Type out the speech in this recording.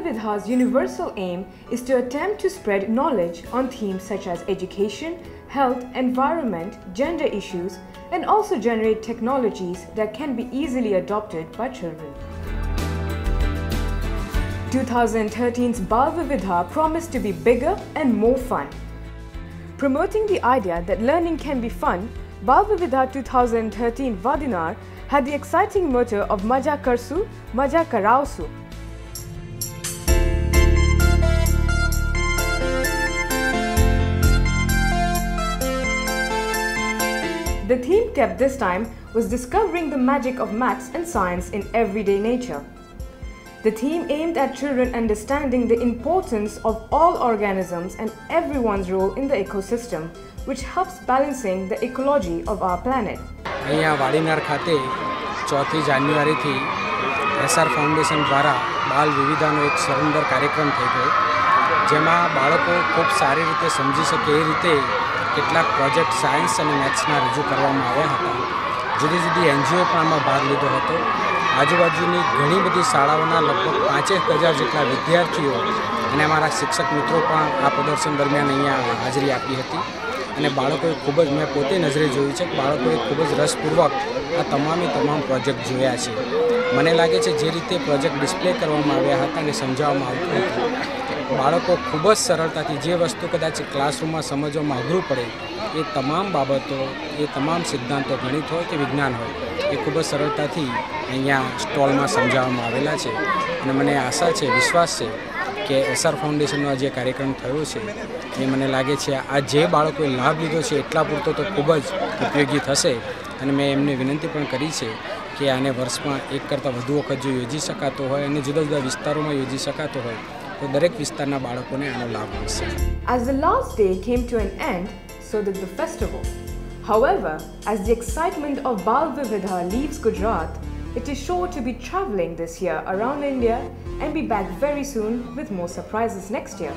Vividha's universal aim is to attempt to spread knowledge on themes such as education, health, environment, gender issues, and also generate technologies that can be easily adopted by children. 2013's Bal Vividha promised to be bigger and more fun. Promoting the idea that learning can be fun, Bal Vividha 2013 Vadinar had the exciting motto of Maja Karsu, Maja Karausu. The theme kept this time was discovering the magic of maths and science in everyday nature. The theme aimed at children understanding the importance of all organisms and everyone's role in the ecosystem, which helps balancing the ecology of our planet. અહીંયા વાડીનાર ખાતે 4 જાન્યુઆરીથી SR foundation દ્વારા બાલ વિવિધાનો એક સુંદર કાર્યક્રમ થઈ ગયો, જેમાં બાળકો ખૂબ સારી રીતે સમજી શકે એ રીતે કેટલાક પ્રોજેક્ટ સાયન્સ અને મેથ્સના રજૂ કરવામાં આવ્યા હતા. જુદી જુદી NGO પણ આમાં ભાગ લીધો હતો. આજુબાજુની ઘણી બધી શાળાઓના લગભગ 5,000 જેટલા વિદ્યાર્થીઓ અને અમારા શિક્ષક મિત્રો પણ આ પ્રદર્શન દરમિયાન અહીંયા હાજરી આપી હતી. અને બાળકોએ ખૂબ જ મેં પોતે નજરે જોયું છે કે બાળકોએ ખૂબ જ રસપૂર્વક આ તમામ પ્રોજેક્ટ જોયા છે. મને લાગે છે જે રીતે પ્રોજેક્ટ ડિસ્પ્લે કરવામાં આવ્યા હતા અને સમજાવવામાં આવતું હતું, બાળકો ખૂબ જ સરળતાથી જે વસ્તુ કદાચ ક્લાસરૂમમાં સમજવામાં અઘરું પડે એ તમામ બાબતો, એ તમામ સિદ્ધાંતો, ગણિત હોય કે વિજ્ઞાન હોય, એ ખૂબ જ સરળતાથી અહીંયા સ્ટોલમાં સમજાવવામાં આવેલા છે. અને મને આશા છે, વિશ્વાસ છે કે SR ફાઉન્ડેશનનો જે કાર્યક્રમ થયો છે એ મને લાગે છે આ જે બાળકોએ લાભ લીધો છે એટલા પૂરતો તો ખૂબ જ ઉપયોગી થશે. અને મેં એમને વિનંતી પણ કરી છે કે આને વર્ષમાં એક કરતાં વધુ વખત જો યોજી શકાતો હોય અને જુદા જુદા વિસ્તારોમાં યોજી શકાતો હોય તો દરેક વિસ્તારના બાળકોને આનો લાભ મળશે. As the last day came to an end, so did the festival. However, as the excitement of Bal Vividha leaves Gujarat, it is sure to be travelling this year around India and be back very soon with more surprises next year.